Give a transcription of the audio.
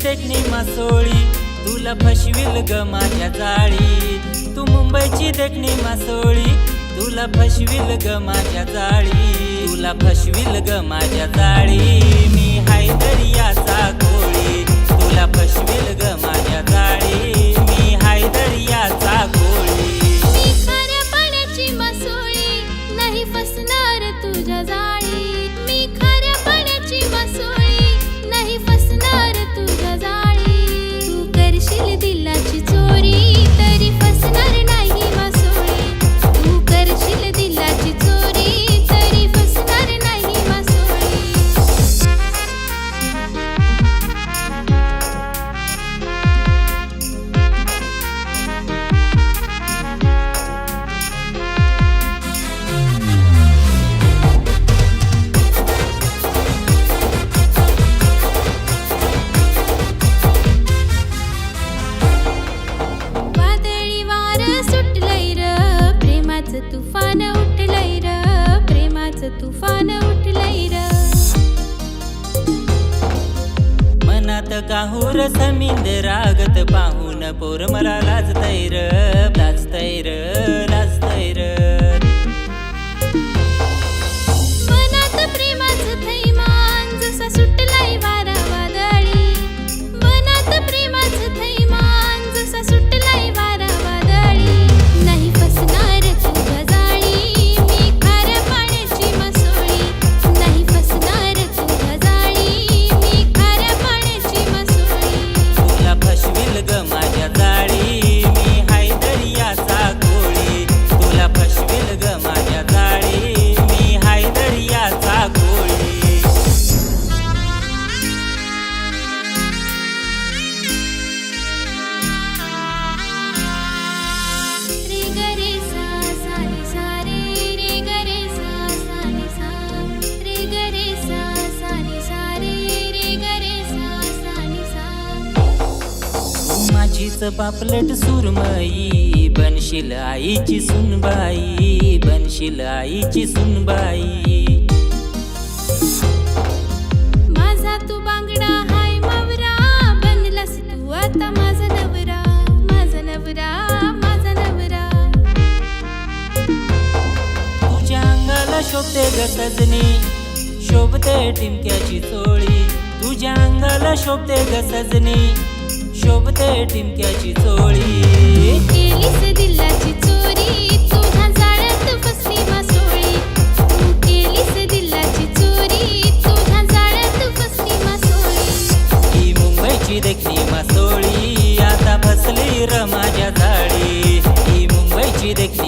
देखणी मासोळी तुला फसविल ग माझ्या जाळी। तू मुंबईची देखणी मासोळी तुला फसविल ग माझ्या जाळी, तुला फसविल ग माझ्या जाळी। मी हाय दर्याचा कोळी तुला फसविल ग माझ्या जाळी, मी हाय दर्याचा कोळी। मी खाऱ्या पाण्याची मासोळी नाही फसणार तुझ्या जाळी, मी खाऱ्या पाण्याची मासोळी नाही फसणार तुझ्या जाळी। तू करशील दिलाची चोरी तरी फसणार नाही मासोळी, तू करशील दिलाची चोरी तरी फसणार नाही मासोळी। वादळी वार सुटलंय र प्रेमाचं तुफान उठलंय र, प्रेमाचं तुफान उठलंय र। मनात काहूर समिंद रागत पाहून पोर मला लाजतय र, लाजतय र, लाजतय र। मनात प्रेमाचं थैमान जसा सुटलाय वारा वादळी, मनात प्रेमाचं थैमान जसा सुटलाय वारा वादळी। नाही फसणार तुझ्या जाळी मी खाऱ्या पाण्याची मासोळी, नाही फसणार तुझ्या जाळी मी खाऱ्या पाण्याची मासोळी। तुला फसविल ग माझ्या जाळी, मी हाय दर्याचा कोळी तुला फसविल ग माझ्या जाळी, मी हाय दर्याचा कोळी। रे ग रे सा सा रे सा रे, रे ग रे सा सा रे सा, रे ग रे सा सा रे सा रे, रे ग रे सा सा रे सा। माझीच पापलट सुरमई बनशील आईची सुनबाई, बनशील आईची सुनबाई। माझा तू बांगडा हाय मावरा बनलास तू आता माझा नवरा, माझा नवरा, माझा नवरा। तुझ्या अंगाला शोभते ग सजनी, शोभते टिमक्याची चोळी। तुझ्या अंगाला शोभते ग सजनी, शोभते टिमक्याची चोळी। केलीस दिलाची चोरी तुझ्या जाळ्यात फसली मासोळी, तू केलीस दिलाची चोरी तुझ्या जाळ्यात फसली मासोळी। ही मुंबईची देखणी मासोळी आता फसली र माझ्या जाळी, ही मुंबईची देखणी